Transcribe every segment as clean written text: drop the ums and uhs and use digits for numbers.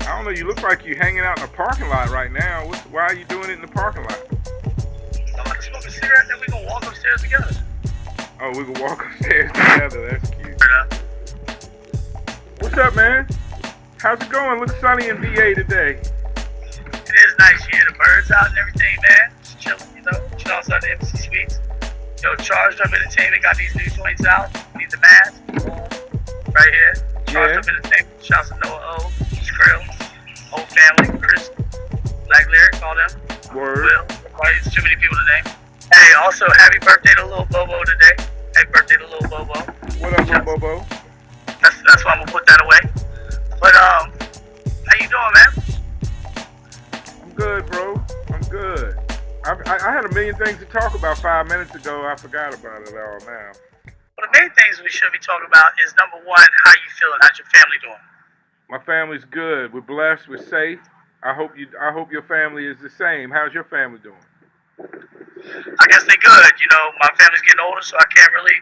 I don't know. You look like you're hanging out in the parking lot right now. Why are you doing it in the parking lot? I'm about to smoke a cigarette, then we gonna walk upstairs together. Oh, we can walk upstairs together. That's cute. What's up, man? How's it going? Looks sunny in VA today. It is nice here. The birds out and everything, man. Just chilling, chill outside the Embassy Suites. Yo, Charged Up Entertainment got these new joints out. Need the mask. Right here. Charged Up Entertainment. Shouts to Noah O, Skrill, whole family, Chris, Black Lyric, all them. Word. Will. There's too many people to name. Hey, also, happy birthday to Lil Bobo today. Happy birthday to Lil Bobo. What up, Lil Bobo? That's why I'm gonna put that away. But how you doing, man? I'm good, bro. I'm good. I had a million things to talk about 5 minutes ago. I forgot about it all now. Well, the main things we should be talking about is number one, how you feeling? How's your family doing? My family's good. We're blessed. We're safe. I hope your family is the same. How's your family doing? I guess they're good. My family's getting older, so I can't really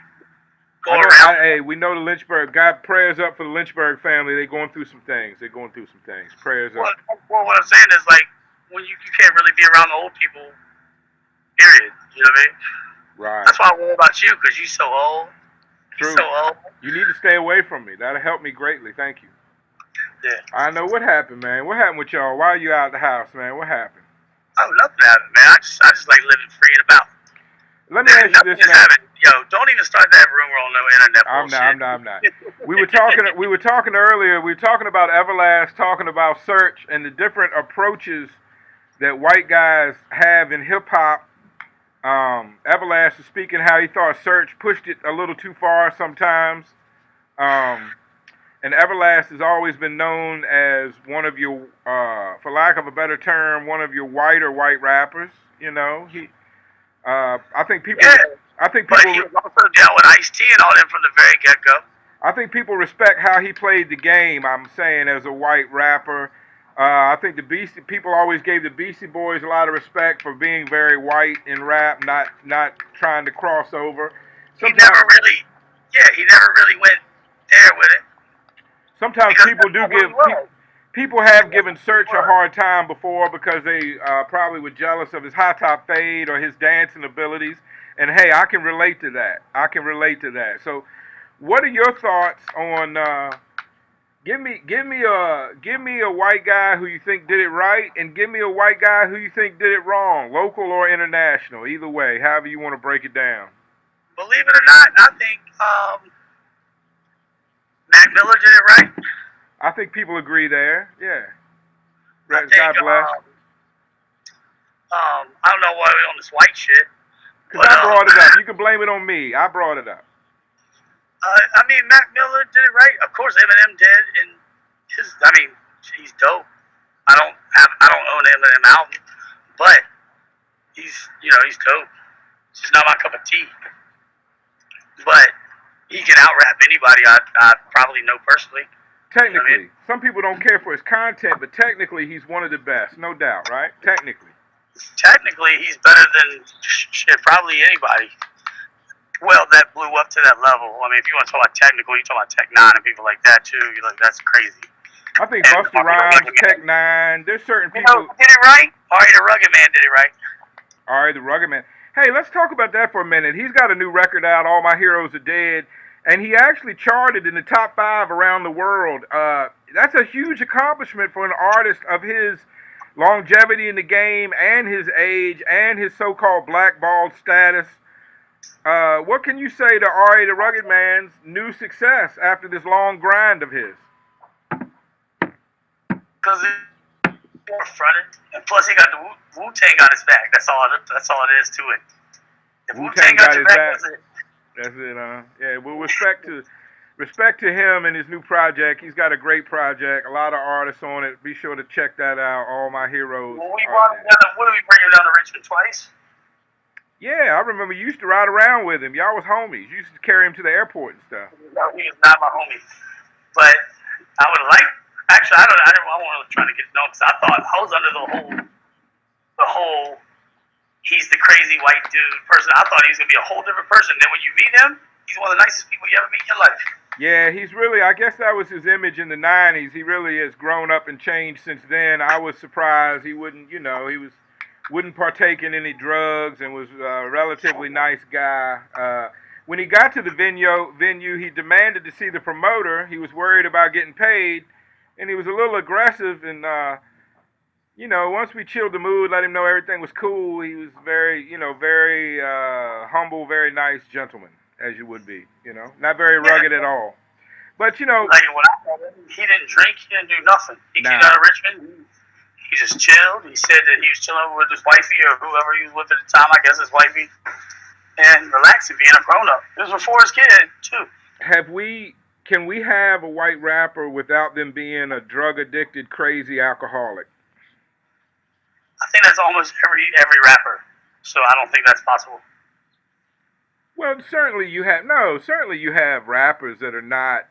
go around. Hey, we know the Lynchburg. God, prayers up for the Lynchburg family. They're going through some things. Prayers up. Well, what I'm saying is, like, when you can't really be around the old people, period. You know what I mean? Right. That's why I worry about you, because you're so old. True. You're so old. You need to stay away from me. That'll help me greatly. Thank you. Yeah. I know. What happened, man? What happened with y'all? Why are you out of the house, man? What happened? Oh, nothing happened, man. I just like living free and about. Let me ask you this, man. Yo, don't even start that rumor on no internet bullshit. I'm not. We were talking earlier. We were talking about Everlast, talking about Search, and the different approaches that white guys have in hip hop. Everlast was speaking how he thought Search pushed it a little too far sometimes. And Everlast has always been known as one of your, for lack of a better term, one of your white rappers. I think people. But he was also down with Ice-T and all them from the very get-go. I think people respect how he played the game. I'm saying as a white rapper, I think people always gave the Beastie Boys a lot of respect for being very white in rap, not trying to cross over. He never really went there with it. Sometimes people have given Search a hard time before because they probably were jealous of his high top fade or his dancing abilities. And hey, I can relate to that. So, what are your thoughts on? Give me a white guy who you think did it right, and give me a white guy who you think did it wrong, local or international. Either way, however you want to break it down. Believe it or not, I think Mac Miller did it right. I think people agree there. Yeah. God bless. I don't know why we're on this white shit. Because I brought it up. You can blame it on me. I brought it up. Mac Miller did it right. Of course, Eminem did, and he's dope. I don't own Eminem album, but he's dope. It's just not my cup of tea. But he can out-rap anybody I probably know personally. Technically. Some people don't care for his content, but technically he's one of the best, no doubt, right? Technically, he's better than probably anybody. Well, that blew up to that level. If you want to talk about technical, you talk about Tech 9 and people like that too. You're like, that's crazy. I think Busta Rhymes, Tech 9, there's certain people. Did it right? Ari the Rugged Man did it right. Ari the Rugged Man. Hey, let's talk about that for a minute. He's got a new record out, All My Heroes Are Dead, and he actually charted in the top 5 around the world. That's a huge accomplishment for an artist of his longevity in the game and his age and his so-called blackballed status. What can you say to Ari the Rugged Man's new success after this long grind of his? Because it's more fronted, and plus he got the Wu-Tang got his back. That's all it is to it. If Wu-Tang got your back, that's it. That's it, Yeah, well, respect to him and his new project. He's got a great project, a lot of artists on it. Be sure to check that out, All My Heroes. What did we bring him down to Richmond twice? Yeah, I remember you used to ride around with him. Y'all was homies. You used to carry him to the airport and stuff. No, he is not my homie. But I would like, actually, I wasn't trying to get to know him because I thought I was under the whole he's the crazy white dude person. I thought he was going to be a whole different person. Then when you meet him, he's one of the nicest people you ever meet in your life. Yeah, he's really, I guess that was his image in the 90s. He really has grown up and changed since then. I was surprised he wouldn't, wouldn't partake in any drugs and was a relatively nice guy. When he got to the venue, he demanded to see the promoter. He was worried about getting paid, and he was a little aggressive. And once we chilled the mood, let him know everything was cool. He was very, very humble, very nice gentleman, as you would be. Not very Yeah. rugged at all. But Like when I met him, he didn't drink, he didn't do nothing. He came nah. out of Richmond, he just chilled. He said that he was chilling with his wifey or whoever he was with at the time, I guess his wifey, and relaxing, being a grown up. This was before his kid, too. Can we have a white rapper without them being a drug addicted, crazy alcoholic? I think that's almost every rapper. So I don't think that's possible. Well, certainly you have rappers that are not.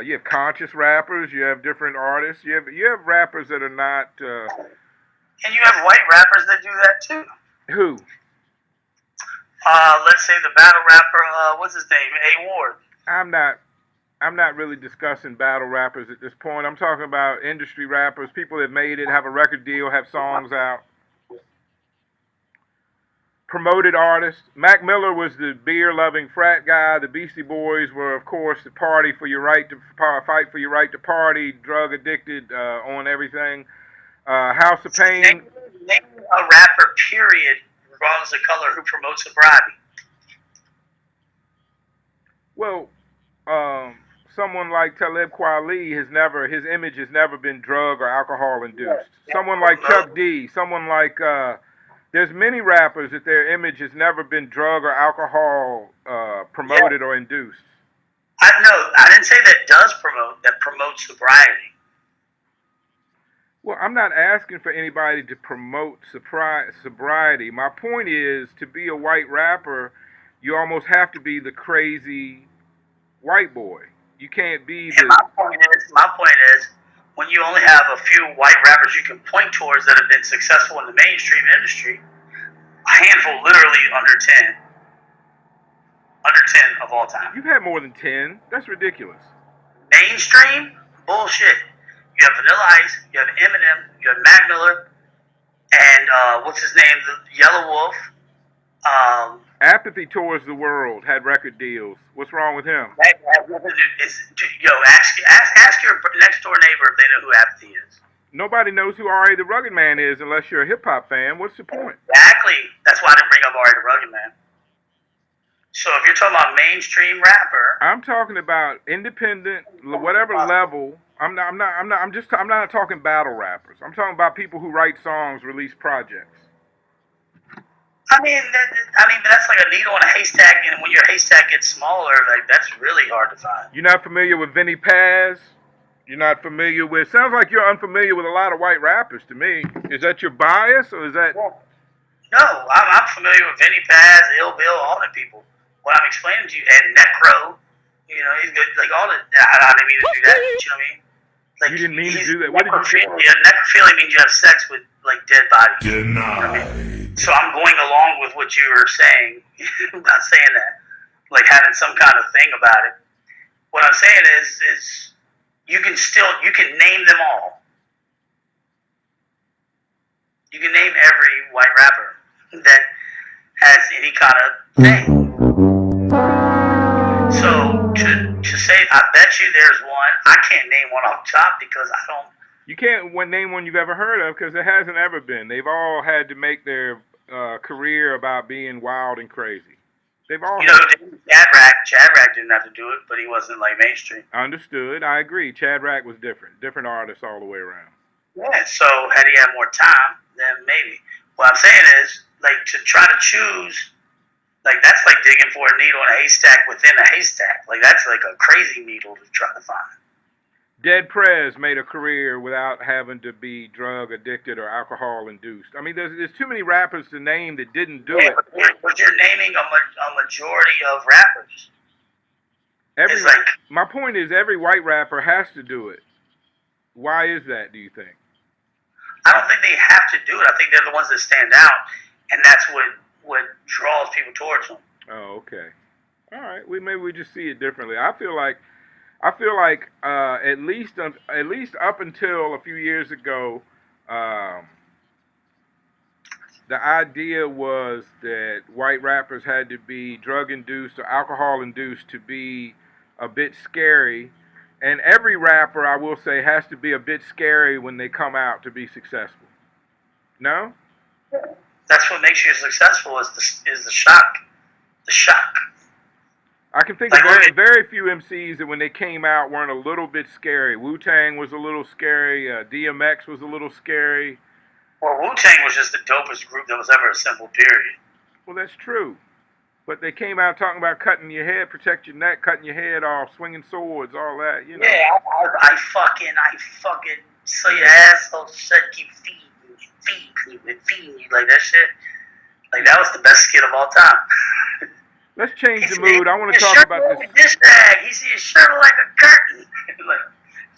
You have conscious rappers. You have different artists. You have rappers that are not. And you have white rappers that do that too. Who? Let's say the battle rapper, what's his name? A Ward. I'm not really discussing battle rappers at this point. I'm talking about industry rappers, people that made it, have a record deal, have songs out. Promoted artists. Mac Miller was the beer-loving frat guy. The Beastie Boys were, of course, the party for your right to fight for your right to party, drug addicted on everything. House of Pain. Name a rapper, period, regardless of color, who promotes sobriety. Well, someone like Talib Kweli his image has never been drug or alcohol induced. Someone like Chuck D. Someone like there's many rappers that their image has never been drug or alcohol promoted or induced. I didn't say that promotes sobriety. Well, I'm not asking for anybody to promote sobriety. My point is, to be a white rapper, you almost have to be the crazy white boy. You can't be the. And my point is, when you only have a few white rappers you can point towards that have been successful in the mainstream industry, a handful, literally under 10 of all time. You've had more than 10. That's ridiculous. Mainstream? Bullshit. You have Vanilla Ice, you have Eminem, you have Mac Miller, and what's his name? The Yellow Wolf. Apathy Tours the World had record deals. What's wrong with him? Ask your next door neighbor if they know who Apathy is. Nobody knows who R.A. the Rugged Man is unless you're a hip hop fan. What's the point? Exactly. That's why I didn't bring up R.A. the Rugged Man. So if you're talking about mainstream rapper, I'm talking about independent, whatever level. I'm not talking battle rappers. I'm talking about people who write songs, release projects. I mean, that's like a needle in a haystack, and when your haystack gets smaller, like that's really hard to find. You're not familiar with Vinny Paz? You're not familiar with? Sounds like you're unfamiliar with a lot of white rappers to me. Is that your bias, or is that? No, I'm familiar with Vinny Paz, Ill Bill, all the people. What I'm explaining to you, and Necro, he's good. Like all the, I didn't mean to do that. You know what I mean? Like, you didn't mean to do that. What did you do? Necrophilia means you have sex with like dead bodies. Denied. You know what I mean? So I'm going along with what you were saying. I'm not saying that, like having some kind of thing about it. What I'm saying is you can name them all. You can name every white rapper that has any kind of thing. So to say, I bet you there's one. I can't name one off the top because I don't. You can't name one you've ever heard of because it hasn't ever been. They've all had to make their career about being wild and crazy. They've all. Shadrack didn't have to do it, but he wasn't like mainstream. Understood. I agree. Shadrack was different artists all the way around. Yeah. So had he had more time, then maybe. What I'm saying is, like, to try to choose, like, that's like digging for a needle in a haystack within a haystack. Like, that's like a crazy needle to try to find. Dead Prez made a career without having to be drug addicted or alcohol induced. I mean, there's too many rappers to name that didn't do it. But you're naming a majority of rappers. My point is, every white rapper has to do it. Why is that, do you think? I don't think they have to do it. I think they're the ones that stand out, and that's what draws people towards them. Oh, okay. All right. Maybe we just see it differently. I feel like I feel like at least up until a few years ago, um, the idea was that white rappers had to be drug induced or alcohol induced to be a bit scary. And every rapper, I will say, has to be a bit scary when they come out to be successful. No? That's what makes you successful is the shock. The shock. I can think Like, of very few MCs that when they came out weren't a little bit scary. Wu-Tang was a little scary. DMX was a little scary. Well, Wu-Tang was just the dopest group that was ever assembled, period. Well, that's true. But they came out talking about cutting your head, protect your neck, cutting your head off, swinging swords, all that, you know. Yeah, I fucking so your asshole shut, keep feeding you, like that shit. Like, that was the best skit of all time. Let's change the mood. I want to talk about this. He see his shirt like a curtain. Like,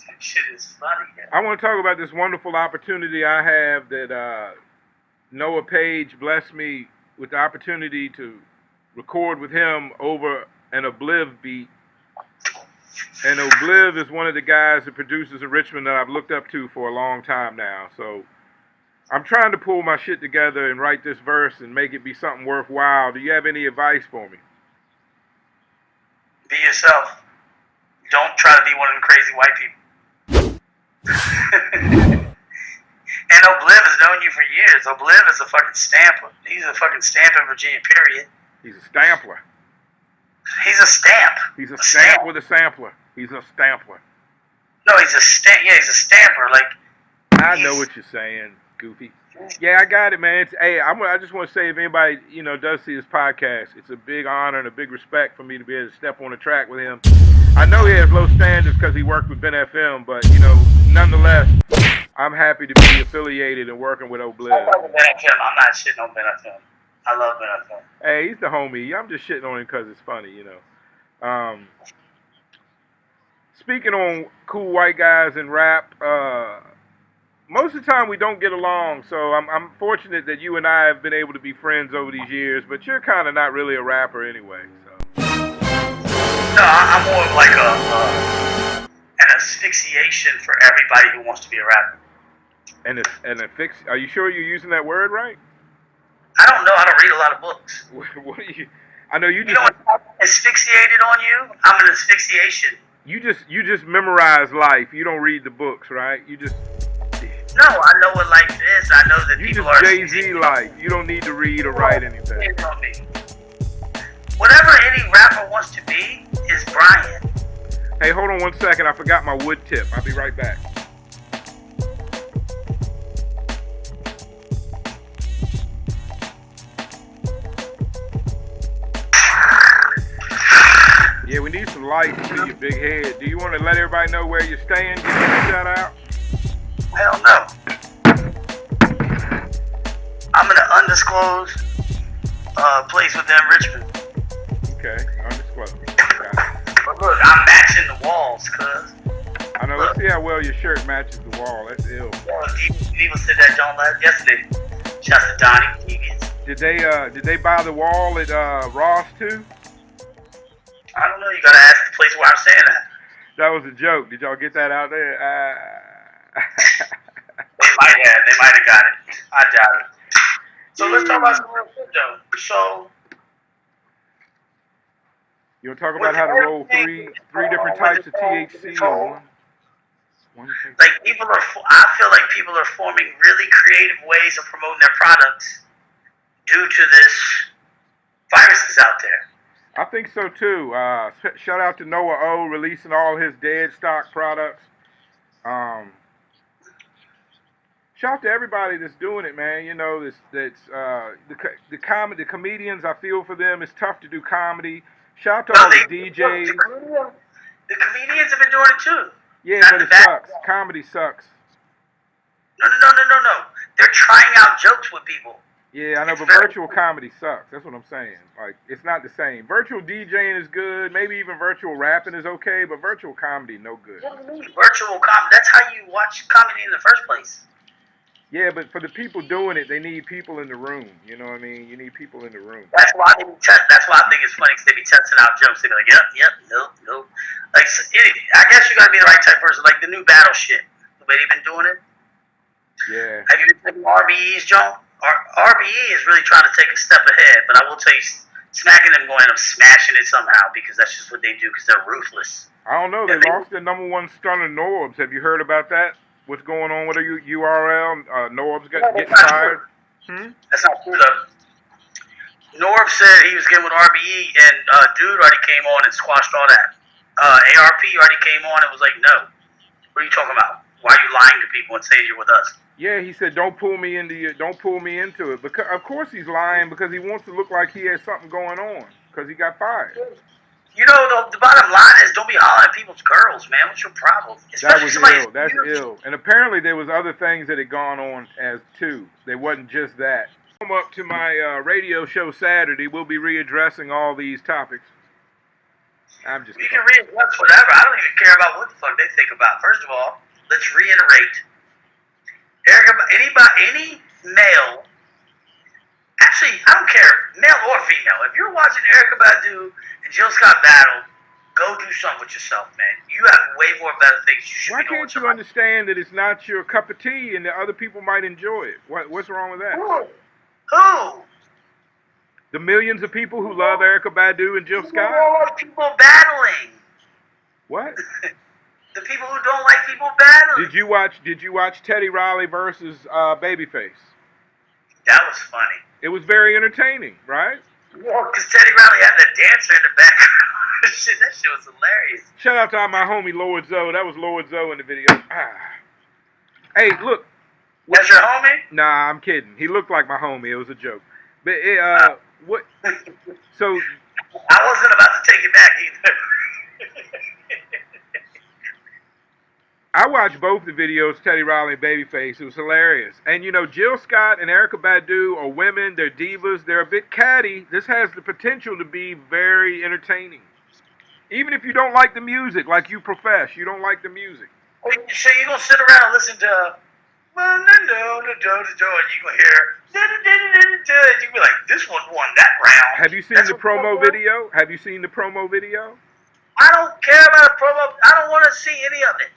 that shit is funny. Yeah. I want to talk about this wonderful opportunity I have that Noah Page blessed me with the opportunity to record with him over an Obliv beat. And Obliv is one of the guys that produces in Richmond that I've looked up to for a long time now. So I'm trying to pull my shit together and write this verse and make it be something worthwhile. Do you have any advice for me? Be yourself. Don't try to be one of them crazy white people. And Obliv has known you for years. Obliv is a fucking stamper. He's a fucking stamp in Virginia, period. He's a stampler. He's a stamp. He's a stamp with a sampler. He's a stampler. No, he's a stamp. Yeah, he's a stamper. Like, I know what you're saying, Goofy. Yeah, I got it, man. I just want to say, if anybody does see this podcast, it's a big honor and a big respect for me to be able to step on the track with him. I know he has low standards because he worked with Ben FM, but nonetheless, I'm happy to be affiliated and working with Obliv. I love Ben FM. I'm not shitting on Ben FM. I love Ben FM. Hey, he's the homie. I'm just shitting on him because it's funny, Speaking on cool white guys in rap, most of the time we don't get along, so I'm fortunate that you and I have been able to be friends over these years, but you're kind of not really a rapper anyway, so. No, I'm more of like an asphyxiation for everybody who wants to be a rapper. Are you sure you're using that word right? I don't know. I don't read a lot of books. What are you? I know you just. You know what? Asphyxiated on you? I'm an asphyxiation. You just memorize life. You don't read the books, right? You just. No, I know what life is. I know that people are. You just Jay-Z life. You don't need to read or write anything. Whatever any rapper wants to be is Brian. Hey, hold on 1 second. I forgot my wood tip. I'll be right back. Yeah, we need some light to see your big head. Do you want to let everybody know where you're staying? Give me a shout out. Hell no. I'm in an undisclosed place within Richmond. Okay, undisclosed. But look, I'm matching the walls, cuz. I know, let's see how well your shirt matches the wall. That's ill. People said that John last yesterday. Shouts to Donnie. Did they buy the wall at Ross too? I don't know. You gotta ask the place where I'm staying at. That was a joke. Did y'all get that out there? They might have got it. I doubt it. So let's talk about some real shit though. So you want to talk about how to roll three different types of THC in one? Like I feel like people are forming really creative ways of promoting their products due to this viruses out there. I think so too. Shout out to Noah O releasing all his dead stock products. Shout out to everybody that's doing it, man. The comedians. I feel for them. It's tough to do comedy. Shout out to all the DJs. The comedians have been doing it too. Yeah, but it sucks. Comedy sucks. No. They're trying out jokes with people. Yeah, I know, but virtual comedy sucks. That's what I'm saying. Like, it's not the same. Virtual DJing is good. Maybe even virtual rapping is okay, but virtual comedy, no good. What do you mean? Virtual comedy? That's how you watch comedy in the first place. Yeah, but for the people doing it, they need people in the room. You know what I mean? You need people in the room. That's why that's why I think it's funny because they be testing out jokes. They be like, yep, nope. Like, I guess you gotta be the right type of person. Like the new battle shit, the way they've been doing it. Yeah. Have you been taking RBE's, Joe? RBE is really trying to take a step ahead, but I will tell you, smacking them going up, smashing it somehow because that's just what they do because they're ruthless. I don't know. They lost their #1 stunner, Norbs. Have you heard about that? What's going on with the URL? Norbs getting fired. That's not true though. Norb said he was getting with RBE, and Dude already came on and squashed all that. ARP already came on and was like, no. What are you talking about? Why are you lying to people and saying you're with us? Yeah, he said, don't pull me into it. Because of course he's lying because he wants to look like he has something going on because he got fired. You know, the bottom line is don't be hollering at people's girls, man. What's your problem? That was ill. That's ill. And apparently there was other things that had gone on as too. There wasn't just that. Come up to my radio show Saturday. We'll be readdressing all these topics. I'm just. You can readdress whatever. I don't even care about what the fuck they think about. First of all, let's reiterate. Any male. Actually, I don't care, male or female. If you're watching Erykah Badu and Jill Scott battle, go do something with yourself, man. You have way more better things you should be doing. Why can't you understand that it's not your cup of tea and that other people might enjoy it? What's wrong with that? Who? The millions of people who love Erykah Badu and Jill Scott? More people battling. What? The people who don't like people battling. Did you watch Teddy Riley versus Babyface? That was funny. It was very entertaining, right? Yeah, because Teddy Riley had the dancer in the background. Shit, that shit was hilarious. Shout out to my homie Lord Zoe. That was Lord Zoe in the video. Hey, look. That's your homie? Nah, I'm kidding. He looked like my homie. It was a joke. But what? So I wasn't about to take it back either. I watched both the videos, Teddy Riley and Babyface. It was hilarious. And, you know, Jill Scott and Erykah Badu are women. They're divas. They're a bit catty. This has the potential to be very entertaining. Even if you don't like the music, like you profess, you don't like the music. So you're going to sit around and listen to... And you're going to hear... And you'll be like, this one won that round. Have you seen the promo video? Have you seen the promo video? I don't care about a promo. I don't want to see any of it.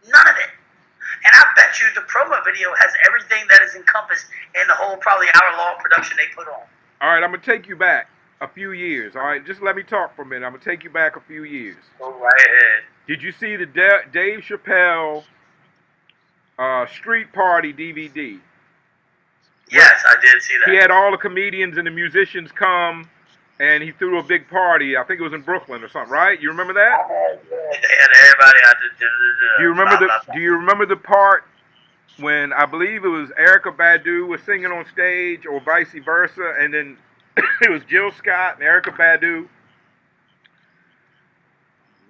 None of it. And I bet you the promo video has everything that is encompassed in the whole probably hour-long production they put on. All right, I'm going to take you back a few years. All right, just let me talk for a minute. I'm going to take you back a few years. Go right ahead. Did you see the Dave Chappelle Street Party DVD? Yes, I did see that. He had all the comedians and the musicians come, and he threw a big party. I think it was in Brooklyn or something, right? You remember that? They had everybody out to Do you remember the part when I believe it was Erykah Badu was singing on stage, or vice versa, and then it was Jill Scott and Erykah Badu?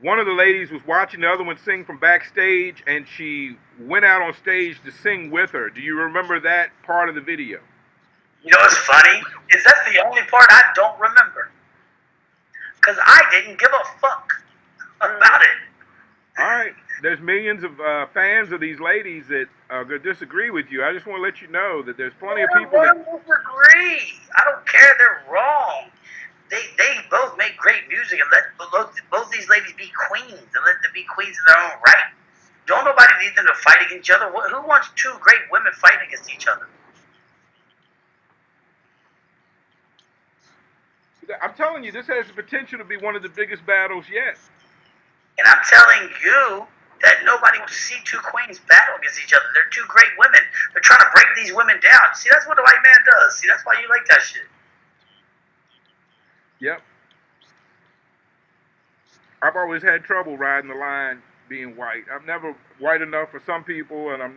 One of the ladies was watching the other one sing from backstage, and she went out on stage to sing with her. Do you remember that part of the video? You know what's funny? Is that's the only part I don't remember. Because I didn't give a fuck about it. All right. There's millions of fans of these ladies that are going to disagree with you. I just want to let you know that there's plenty of people that disagree. I don't care. They're wrong. They both make great music, and let both these ladies be queens, and let them be queens in their own right. Don't nobody need them to fight against each other. Who wants two great women fighting against each other? I'm telling you, this has the potential to be one of the biggest battles yet. And I'm telling you that nobody wants to see two queens battle against each other. They're two great women. They're trying to break these women down. See, that's what the white man does. See, that's why you like that shit. Yep. I've always had trouble riding the line being white. I'm never white enough for some people, and I'm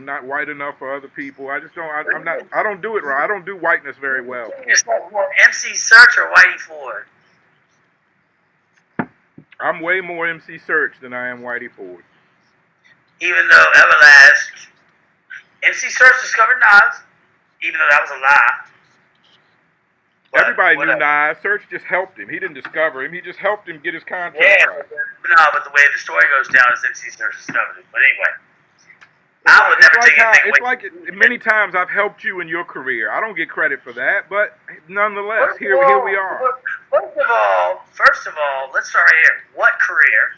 not white enough for other people. I just don't. I don't do it right. I don't do whiteness very well. It's like more MC Search or Whitey Ford. I'm way more MC Search than I am Whitey Ford. Even though Everlast, MC Search discovered Nas, even though that was a lie. But everybody knew Nas. Search just helped him. He didn't discover him. He just helped him get his contract right. No, but the way the story goes down is MC Search discovered him. But anyway, I would never take anything It's away. like many times I've helped you in your career. I don't get credit for that, but nonetheless, here we are. First of all, let's start right here. What career?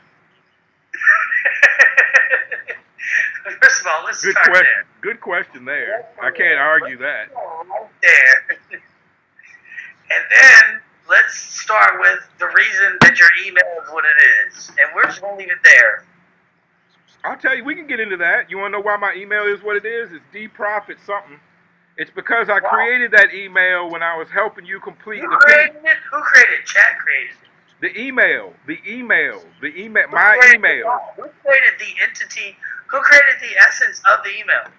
First of all, let's Good start question. there. Good question there. I can't argue that. There. And then let's start with the reason that your email is what it is. And we're just going to leave it there. I'll tell you, we can get into that. You want to know why my email is what it is? It's D-Profit something. It's because I created that email when I was helping you complete You the created it? Who created it? Chad created it. my email, Who created the entity? Who created the essence of the email?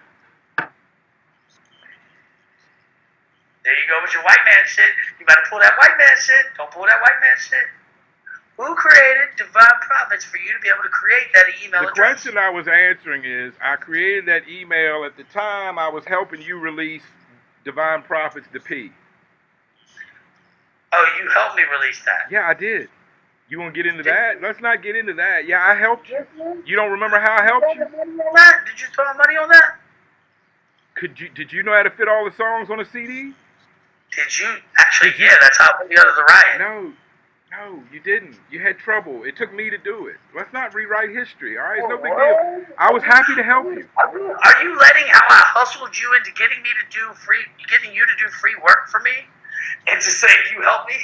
There you go with your white man shit. You better pull that white man shit. Don't pull that white man shit. Who created Divine Profits for you to be able to create that email The address? question I was answering is, I created that email at the time I was helping you release Divine Profits to P. Oh, you helped me release that. Yeah, I did. You want to get into that? Let's not get into that. Yeah, I helped you. You don't remember how I helped you? Did you throw money on that? Did you know how to fit all the songs on a CD? Did you? Actually, yeah, that's how I put together the riot. No, you didn't. You had trouble. It took me to do it. Let's not rewrite history, all right? It's no big deal. I was happy to help you. Are you letting how I hustled you into getting you to do free work for me? And to say you helped me?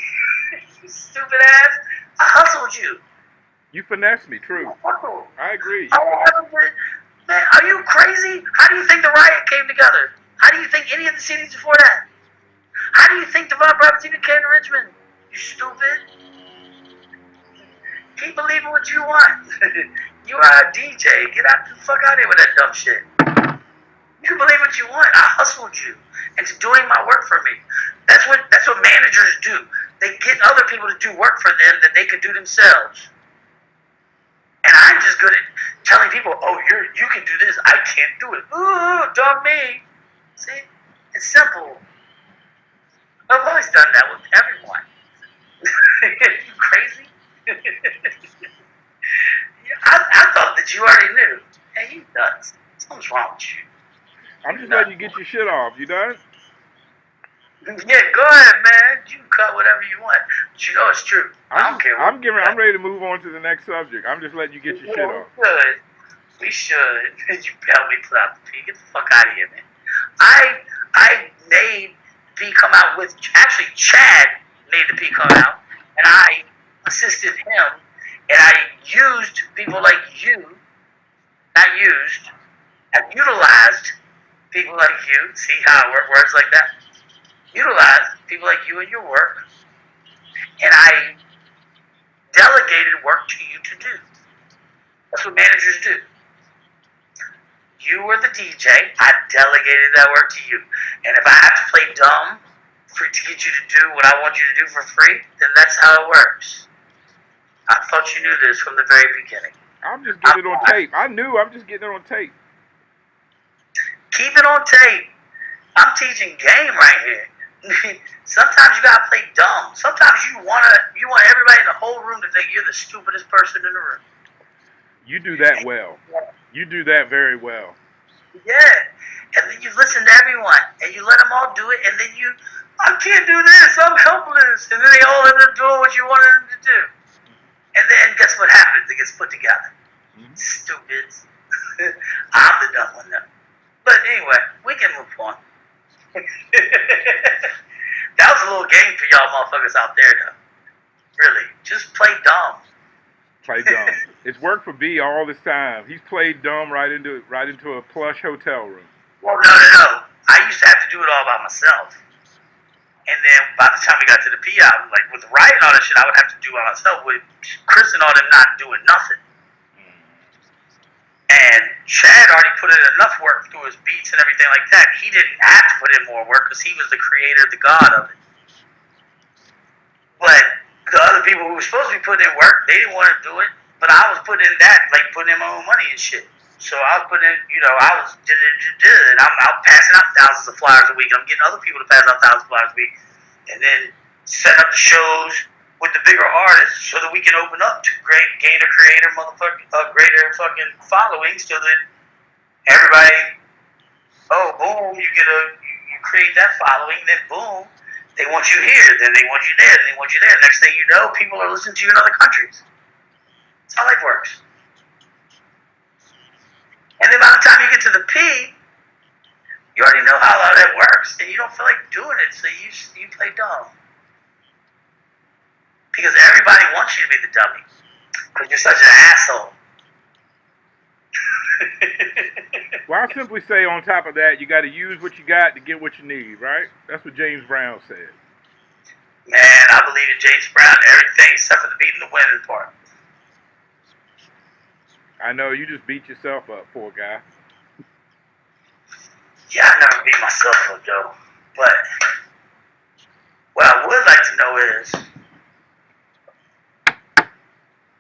You stupid ass. I hustled you. You finessed me, true. I agree. Man, are you crazy? How do you think the riot came together? How do you think any of the cities before that? How do you think Divine Profits even came to Richmond? You stupid. Keep believing what you want. You are a DJ. Get out the fuck out of here with that dumb shit. You can believe what you want. I hustled you into doing my work for me. That's what managers do. They get other people to do work for them that they could do themselves. And I'm just good at telling people, oh, you can do this. I can't do it. Ooh, dumb me. See? It's simple. I've always done that with everyone. You crazy? I thought that you already knew. Hey, you nuts. Something's wrong with you. I'm just letting you get your shit off. You done? Yeah, go ahead, man. You can cut whatever you want. But you know it's true. I don't care. I'm ready to move on to the next subject. I'm just letting you get your shit off. We should. You help me put out the P. Get the fuck out of here, man. I made P come out with, actually Chad made the P come out, and I assisted him, and I used people like you, not used, I utilized people like you. See how it works like that? Utilized people like you in your work, and I delegated work to you to do. That's what managers do. You were the DJ, I delegated that work to you. And if I have to play dumb to get you to do what I want you to do for free, then that's how it works. I thought you knew this from the very beginning. I'm just getting it on tape. I knew. I'm just getting it on tape. Keep it on tape. I'm teaching game right here. Sometimes you gotta play dumb. Sometimes you want everybody in the whole room to think you're the stupidest person in the room. You do that well. You do that very well. Yeah. And then you listen to everyone, and you let them all do it, and then I can't do this, I'm helpless. And then they all end up doing what you wanted them to do. And then guess what happens? It gets put together. Mm-hmm. Stupids. I'm the dumb one, though. But anyway, we can move on. That was a little game for y'all motherfuckers out there, though. Really. Just play dumb. Play dumb. It's worked for B all this time. He's played dumb right into a plush hotel room. Well, no. I used to have to do it all by myself. And then by the time we got to the P album, like with the riot and all that shit, I would have to do it myself with Chris and all them not doing nothing. And Chad already put in enough work through his beats and everything like that. He didn't have to put in more work because he was the creator, the god of it. But the other people who were supposed to be putting in work, they didn't want to do it. But I was putting in that, like putting in my own money and shit. So I was putting in, I was and I'm passing out thousands of flyers a week. I'm getting other people to pass out thousands of flyers a week. And then setting up the shows with the bigger artists so that we can open up to greater fucking followings so that Everybody, oh, boom, you create that following, then boom, they want you here, then they want you there, then they want you there. Next thing you know, people are listening to you in other countries. That's how life works. And then by the time you get to the P, you already know how all that works, and you don't feel like doing it, so you play dumb. Because everybody wants you to be the dummy. Because you're such an asshole. Well, I'll simply say on top of that, you got to use what you got to get what you need, right? That's what James Brown said. Man, I believe in James Brown everything except for the beating the women part. I know you just beat yourself up, poor guy. Yeah, I never beat myself up, though. But what I would like to know is,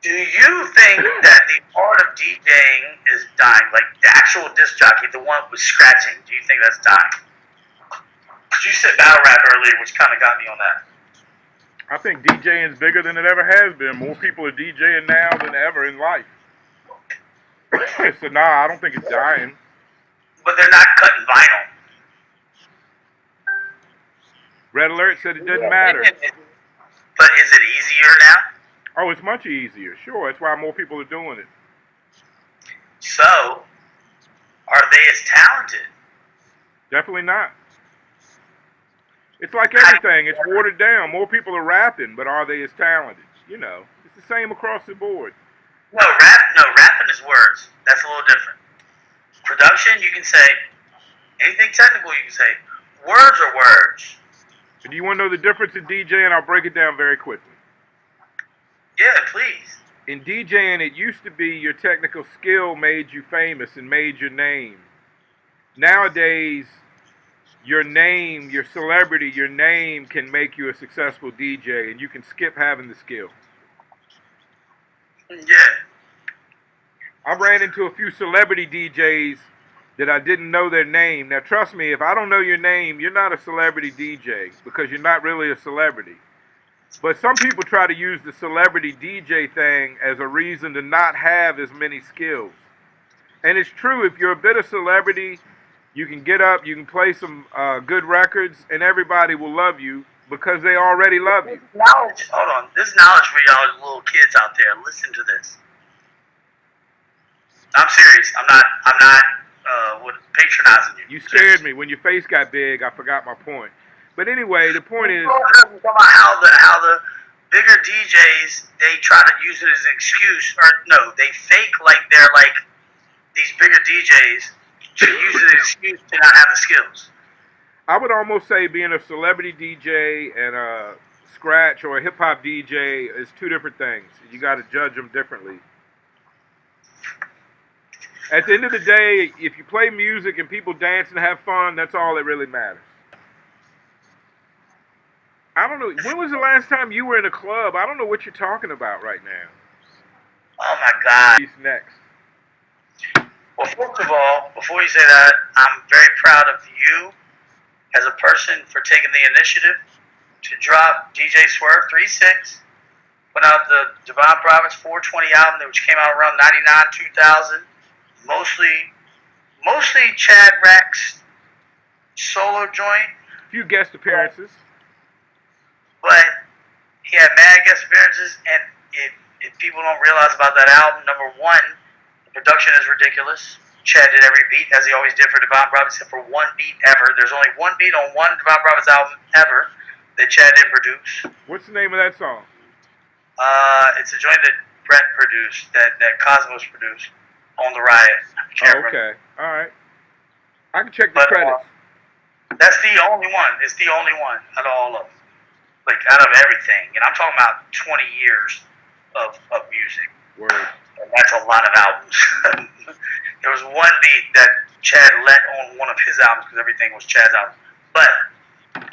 do you think that the art of DJing is dying? Like the actual disc jockey, the one with scratching, do you think that's dying? Because you said battle rap earlier, which kind of got me on that. I think DJing is bigger than it ever has been. More people are DJing now than ever in life. So, nah, I don't think it's dying. But they're not cutting vinyl. Red Alert said it doesn't matter. But is it easier now? Oh, it's much easier. Sure, that's why more people are doing it. So, are they as talented? Definitely not. It's like everything. It's watered down. More people are rapping, but are they as talented? You know, it's the same across the board. No, rapping is words. That's a little different. Production, you can say anything technical. You can say words are words. Do you want to know the difference in DJing? I'll break it down very quickly. Yeah, please. In DJing, it used to be your technical skill made you famous and made your name. Nowadays, your name, your celebrity, your name can make you a successful DJ, and you can skip having the skill. Yeah. I ran into a few celebrity DJs that I didn't know their name. Now, trust me, if I don't know your name, you're not a celebrity DJ because you're not really a celebrity. But some people try to use the celebrity DJ thing as a reason to not have as many skills. And it's true, if you're a bit of celebrity, you can get up, you can play some good records, and everybody will love you because they already love you. Knowledge. Hold on. This knowledge for y'all little kids out there. Listen to this. I'm serious. I'm not patronizing you. You scared me. When your face got big, I forgot my point. But anyway, the point is... Talking about how the bigger DJs, they try to use it as an excuse, or no, they fake like they're like these bigger DJs to use it as an excuse to not have the skills. I would almost say being a celebrity DJ and a scratch or a hip-hop DJ is two different things. You got to judge them differently. At the end of the day, if you play music and people dance and have fun, that's all that really matters. I don't know. When was the last time you were in a club? I don't know what you're talking about right now. Oh my God. Who's next? Well, first of all, before you say that, I'm very proud of you as a person for taking the initiative to drop DJ Swerve 3-6. Put out the Divine Providence 420 album, which came out around 99, 2000. Mostly Chad Rex solo joint. A few guest appearances. But he had mad guest appearances, and if people don't realize about that album, number one, the production is ridiculous. Chad did every beat, as he always did for Divine Providence, except for one beat ever. There's only one beat on one Divine Providence album ever that Chad didn't produce. What's the name of that song? It's a joint that Brett produced, that Cosmos produced on the Riot. Oh, okay. All right. I can check the credits. That's the only one. It's the only one out of all of them. Like, out of everything. And I'm talking about 20 years of music. Word. And that's a lot of albums. There was one beat that Chad let on one of his albums because everything was Chad's album. But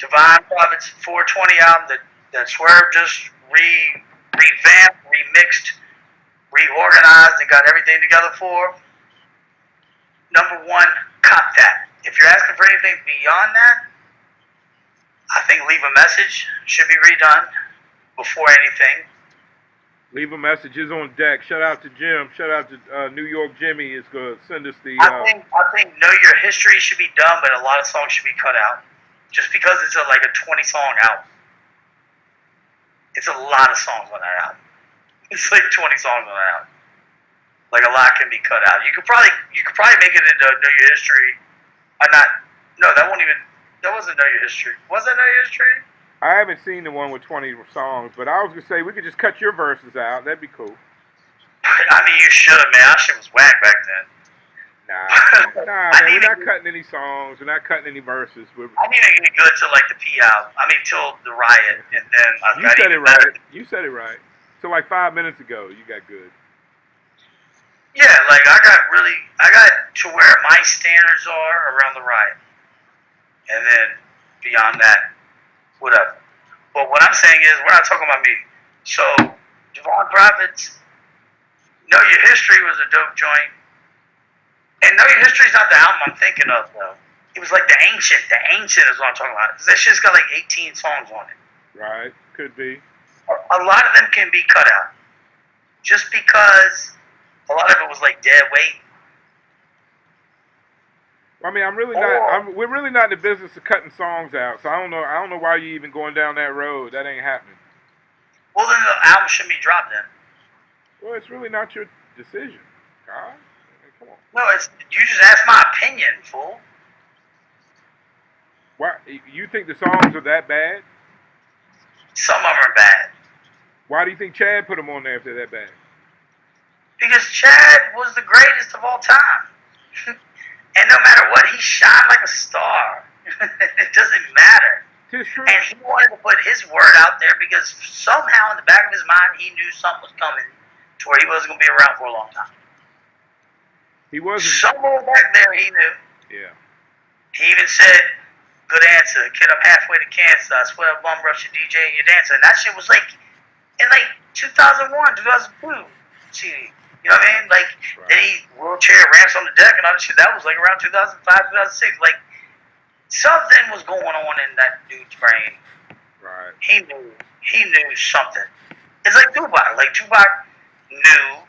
Divine Providence 420 album that Swerve just revamped, remixed, reorganized, and got everything together for. Number one, cop that. If you're asking for anything beyond that, I think Leave a Message should be redone before anything. Leave a message. It's on deck. Shout out to Jim. Shout out to New York Jimmy. Is going to send us the. I think Know Your History should be done, but a lot of songs should be cut out. Just because it's like a 20 song album. It's a lot of songs on that album. It's like 20 songs on that album. Like a lot can be cut out. You could probably make it into Know Your History. Not. No, that won't even. That wasn't Know Your History. Was that Know Your History? I haven't seen the one with 20 songs, but I was gonna say we could just cut your verses out. That'd be cool. I mean, you should have, man. That shit was whack back then. Nah, man, we're not cutting any songs. We're not cutting any verses. I need to get good till like the P out. I mean, till the riot, and then I've You got said even it right. better. You said it right. So like 5 minutes ago, you got good. Yeah, like I got to where my standards are around the riot, and then beyond that, whatever. But what I'm saying is, we're not talking about me. So, Devon Prophets, Know Your History was a dope joint. And Know Your History's not the album I'm thinking of, though. It was like The Ancient. The Ancient is what I'm talking about. Because that shit's got like 18 songs on it. Right. Could be. A lot of them can be cut out. Just because a lot of it was like dead weight. I mean, we're really not in the business of cutting songs out. So I don't know why you even going down that road. That ain't happening. Well, then the album shouldn't be dropped then. Well, it's really not your decision, God. Come on. No, you just asked my opinion, fool. Why you think the songs are that bad? Some of them are bad. Why do you think Chad put them on there if they're that bad? Because Chad was the greatest of all time. And no matter what, he shined like a star. It doesn't matter. It's true. And he wanted to put his word out there because somehow in the back of his mind, he knew something was coming to where he wasn't going to be around for a long time. He wasn't. Somewhere back there, he knew. Yeah. He even said, "Good answer, kid. I'm halfway to cancer. I swear I bum rush your DJ and your dancer." And that shit was like in like 2001, 2002. See, you know what I mean? Like, right. Then he wheelchair ramps on the deck and all that shit. That was like around 2005, 2006. Like, something was going on in that dude's brain. Right. He knew something. It's like Tupac. Like, Tupac knew.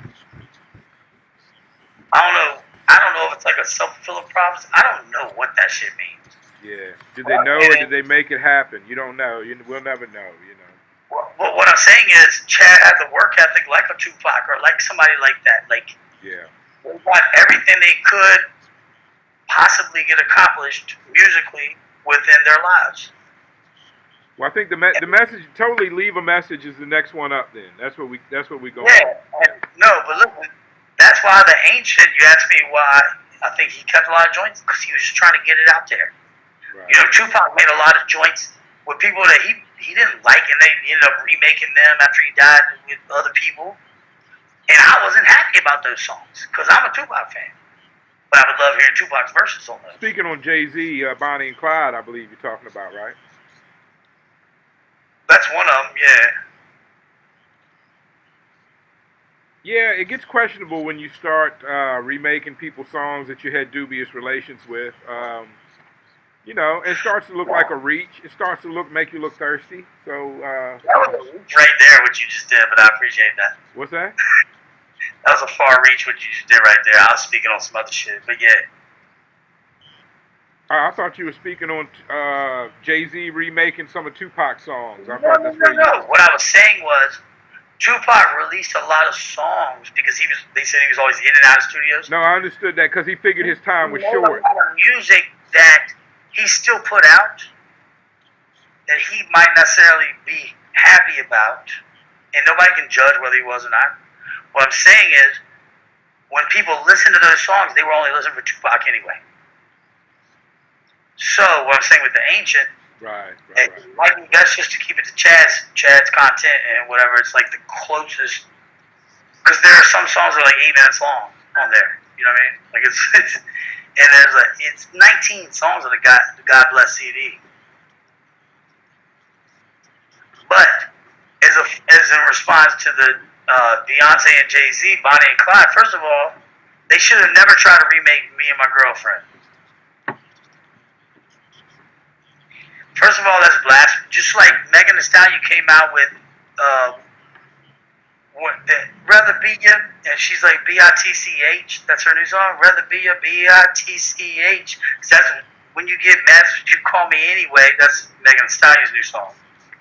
I don't know if it's like a self-fulfilling prophecy. I don't know what that shit means. Yeah. Did they know or did they make it happen? You don't know. We'll never know, you know. Well, what I'm saying is, Chad had the work ethic like a Tupac or like somebody like that. Like, yeah. They got everything they could possibly get accomplished musically within their lives. Well, I think the message, totally leave a message, is the next one up. Then that's what we go. Yeah. No, but listen, that's why the Ancient. You asked me why I think he kept a lot of joints because he was just trying to get it out there. Right. You know, Tupac made a lot of joints with people that he didn't like, and they ended up remaking them after he died with other people. And I wasn't happy about those songs because I'm a Tupac fan. But I would love hearing Tupac's verses on those. Speaking on Jay-Z, Bonnie and Clyde, I believe you're talking about, right? That's one of them, yeah. Yeah, it gets questionable when you start remaking people's songs that you had dubious relations with. You know, it starts to look like a reach. It starts to make you look thirsty. So that was a reach right there, what you just did, but I appreciate that. What's that? That was a far reach, what you just did right there. I was speaking on some other shit, but yeah. I thought you were speaking on Jay-Z remaking some of Tupac's songs. No. What I was saying was, Tupac released a lot of songs because they said he was always in and out of studios. No, I understood that because he figured his time was short. A lot of music that he still put out that he might necessarily be happy about, and nobody can judge whether he was or not. What I'm saying is, when people listen to those songs, they were only listening for Tupac anyway. So what I'm saying with the Ancient, right. It might be best just to keep it to Chad's content and whatever. It's like the closest, because there are some songs that are like 8 minutes long on there. You know what I mean? Like it's 19 songs on the God Bless CD. But as in response to the Beyonce and Jay-Z, Bonnie and Clyde, first of all, they should have never tried to remake Me and My Girlfriend. First of all, that's blasphemy. Just like Megan Thee Stallion came out with Rather Be Ya, and she's like B-I-T-C-H. That's her new song. Rather Be Ya, B-I-T-C-H. That's when you get mad, you call me anyway. That's Megan Thee Stallion's new song.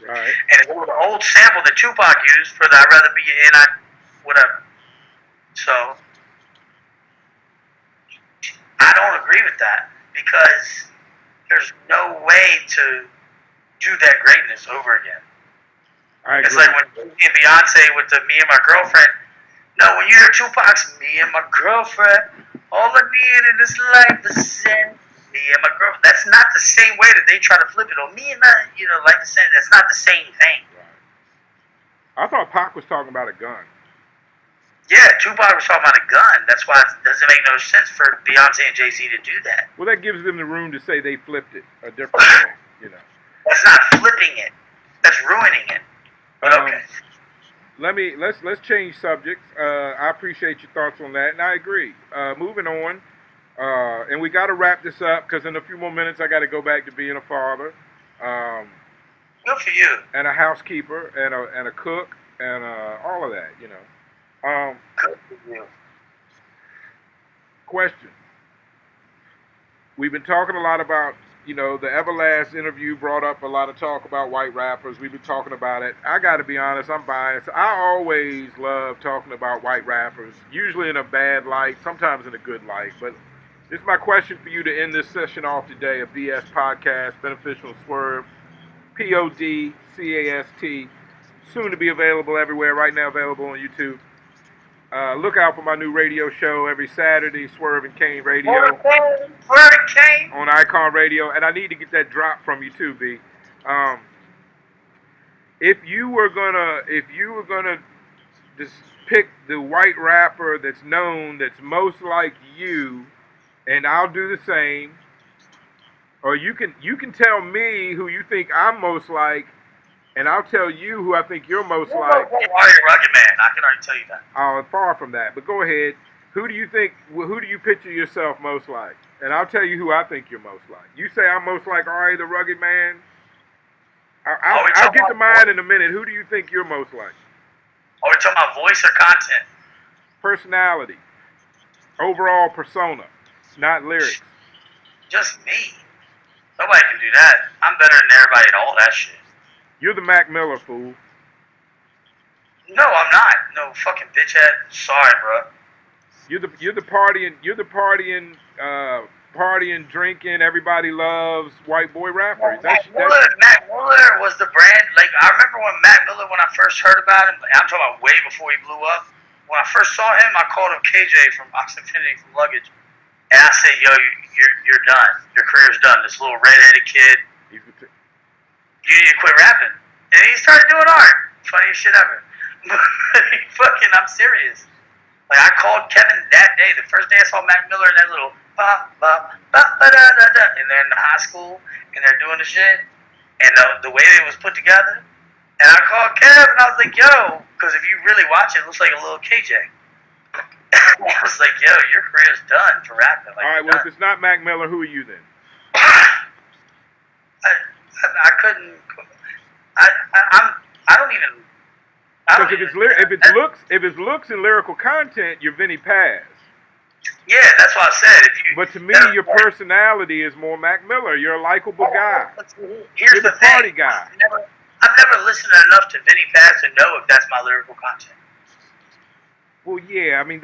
Right. And it's an old sample that Tupac used for the I'd Rather Be Ya and I, whatever. So, I don't agree with that because there's no way to do that greatness over again. I agree. It's like when Beyonce with the Me and My Girlfriend. No, when you hear Tupac's Me and My Girlfriend, all I need in this life is sin. Me and my girlfriend. That's not the same way that they try to flip it on me and my, like the same. That's not the same thing. Right. I thought Pac was talking about a gun. Yeah, Tupac was talking about a gun. That's why it doesn't make no sense for Beyonce and Jay-Z to do that. Well, that gives them the room to say they flipped it a different way, That's not flipping it. That's ruining it. But okay. Let's change subjects. I appreciate your thoughts on that, and I agree. Moving on, and we got to wrap this up because in a few more minutes I got to go back to being a father. Good for you. And a housekeeper and a cook and all of that, Good for you. Question. We've been talking a lot about, the Everlast interview brought up a lot of talk about white rappers. We've been talking about it. I got to be honest, I'm biased. I always love talking about white rappers, usually in a bad light, sometimes in a good light. But this is my question for you to end this session off today, a BS podcast, Beneficial Swerve, PODCAST, soon to be available everywhere, right now available on YouTube. Look out for my new radio show every Saturday, Swerve and Kane Radio. Swerve and Kane. On Icon Radio. And I need to get that drop from you too, B. If you were gonna just pick the white rapper that's known, that's most like you, and I'll do the same, or you can tell me who you think I'm most like, and I'll tell you who I think you're most like. You're a rugged man. I can already tell you that. Far from that. But go ahead. Who do you picture yourself most like? And I'll tell you who I think you're most like. You say I'm most like Ari the Rugged Man. I'll get to mine in a minute. Who do you think you're most like? Are we talking about voice or content? Personality. Overall persona. Not lyrics. Just me. Nobody can do that. I'm better than everybody at all that shit. You're the Mac Miller, fool. No, I'm not. No fucking bitch head. Sorry, bro. You're the partying, drinking, everybody loves white boy rapper. Mac Miller was the brand. Like I remember when Mac Miller, when I first heard about him, I'm talking about way before he blew up. When I first saw him, I called him KJ from Oxinfinity from Luggage, and I said, "Yo, you're done. Your career's done. This little redheaded kid. You need to quit rapping." And he started doing art. Funniest shit ever. I'm serious. Like, I called Kevin that day, the first day I saw Mac Miller in that little ba-ba-ba-ba-da-da-da, and they're in high school, and they're doing the shit, and the way it was put together. And I called Kev, and I was like, yo, because if you really watch it, it looks like a little KJ. I was like, yo, your career's done for rapping. Like, all right, well, if it's not Mac Miller, who are you then? I couldn't. I don't even. Because if it's looks and lyrical content, you're Vinny Paz. Yeah, that's what I said. But to me, your personality is more Mac Miller. You're a likable guy. You're the party guy. I've never listened enough to Vinny Paz to know if that's my lyrical content. Well, yeah, I mean,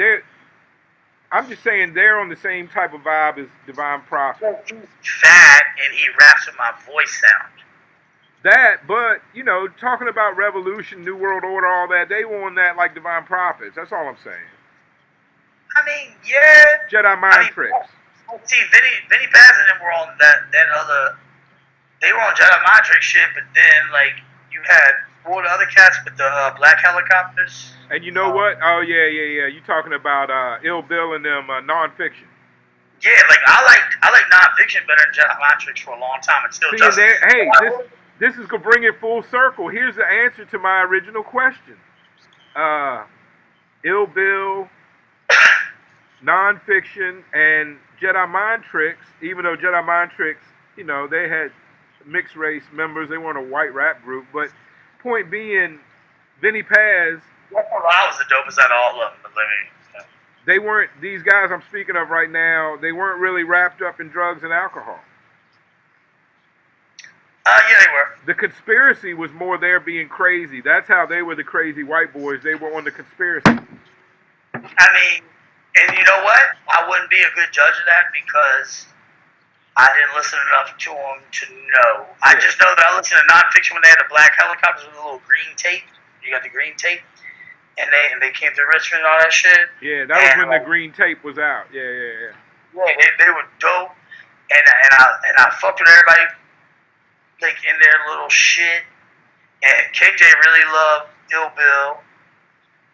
I'm just saying they're on the same type of vibe as Divine Prophet. He's fat and he raps with my voice sound. That, but, talking about revolution, New World Order, all that, they were on that like Divine Prophets. That's all I'm saying. I mean, yeah. Jedi Mind Tricks. See, Vinny Paz and them were on that other, they were on Jedi Mind Trick shit, but then, like, you had all the other cats with the black helicopters. And you know what? Oh, yeah. You talking about Ill Bill and them nonfiction. Yeah, like, I like nonfiction better than Jedi Mind Tricks for a long time. It's still just. Hey, this is going to bring it full circle. Here's the answer to my original question. Ill Bill, nonfiction, and Jedi Mind Tricks, even though Jedi Mind Tricks, they had mixed race members. They weren't a white rap group. But point being, Vinny Paz I was the dopest out of all of them, but let me. They weren't, these guys I'm speaking of right now, they weren't really wrapped up in drugs and alcohol. Yeah, they were. The conspiracy was more their being crazy. That's how they were the crazy white boys. They were on the conspiracy. I mean, and you know what? I wouldn't be a good judge of that because I didn't listen enough to them to know. I just know that I listened to nonfiction when they had the black helicopters with the little green tape. You got the green tape, and they came through Richmond and all that shit. Yeah, that was when the green tape was out. Yeah. Yeah, they were dope, and I fucked with everybody like in their little shit. And KJ really loved Ill Bill,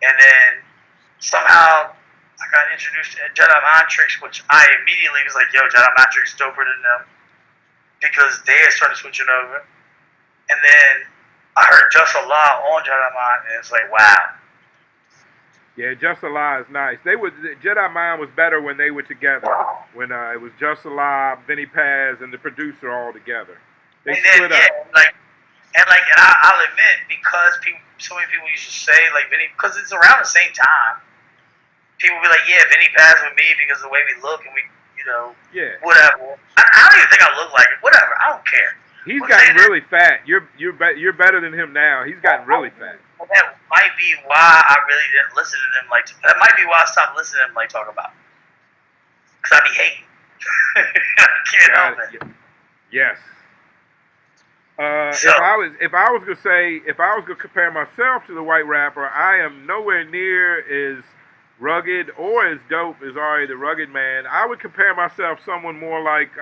and then somehow I got introduced to Jedi Mind Tricks, which I immediately was like, yo, Jedi Mind Tricks doper than them, because they had started switching over. And then I heard Just Allah on Jedi Mind, and it's like, wow. Yeah, Just Allah is nice. Jedi Mind was better when they were together. When it was Just Allah, Vinny Paz, and the producer all together. They split up. And I'll admit, because so many people used to say, like, Vinny, because it's around the same time, people be like, yeah, Vinny Paz with me because of the way we look and we, whatever. I don't even think I look like it. Whatever, I don't care. He's gotten really fat. You're better than him now. He's gotten really fat. That might be why I really didn't listen to them. That might be why I stopped listening to them talk about. Because I be hating. I can't help it. Yes. If I was gonna compare myself to the white rapper, I am nowhere near as rugged or as dope as Ari the Rugged Man. I would compare myself someone more like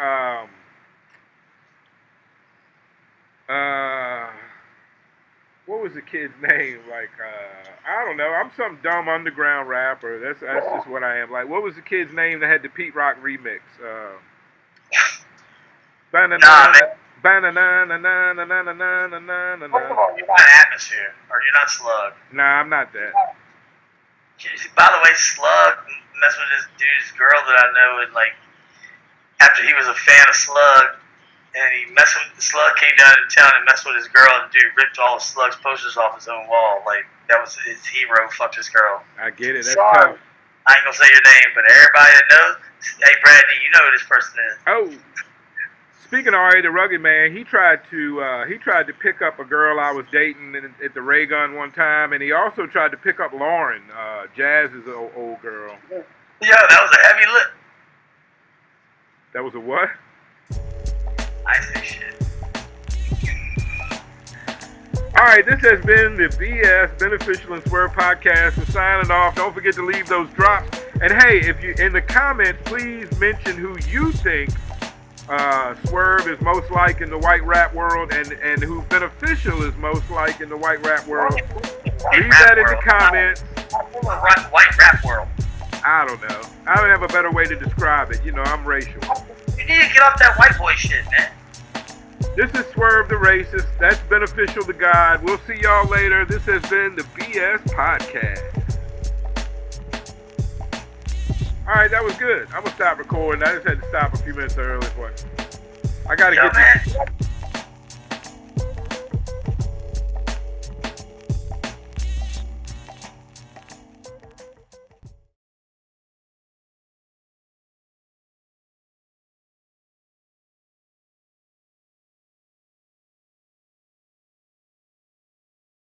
what was the kid's name? I don't know. I'm some dumb underground rapper. That's just what I am. Like, what was the kid's name that had the Pete Rock remix? First of all, you're not Atmosphere, or you're not Slug. Nah, I'm not that. By the way, Slug messed with this dude's girl that I know, and after he was a fan of Slug, and Slug came down to town and messed with his girl, and the dude ripped all of Slug's posters off his own wall. That was his hero, fucked his girl. I get it, that's tough. I ain't gonna say your name, but everybody that knows, hey Brady, you know who this person is. Oh. Speaking of Ari the Rugged Man, he tried to pick up a girl I was dating at the Ray Gun one time, and he also tried to pick up Lauren, Jazz's old girl. Yeah, that was a heavy lift. That was a what? I say shit. All right, this has been the BS Beneficial and Swerve podcast. We're signing off. Don't forget to leave those drops. And hey, if you in the comments, please mention who you think Swerve is most like in the white rap world, and who Beneficial is most like in the white rap world. Leave that in the comments. White rap world. I don't know. I don't have a better way to describe it. I'm racial. You need to get off that white boy shit, man. This is Swerve the Racist. That's Beneficial to God. We'll see y'all later. This has been the BS Podcast. All right, that was good. I'm going to stop recording. I just had to stop a few minutes early for it. I got to get this.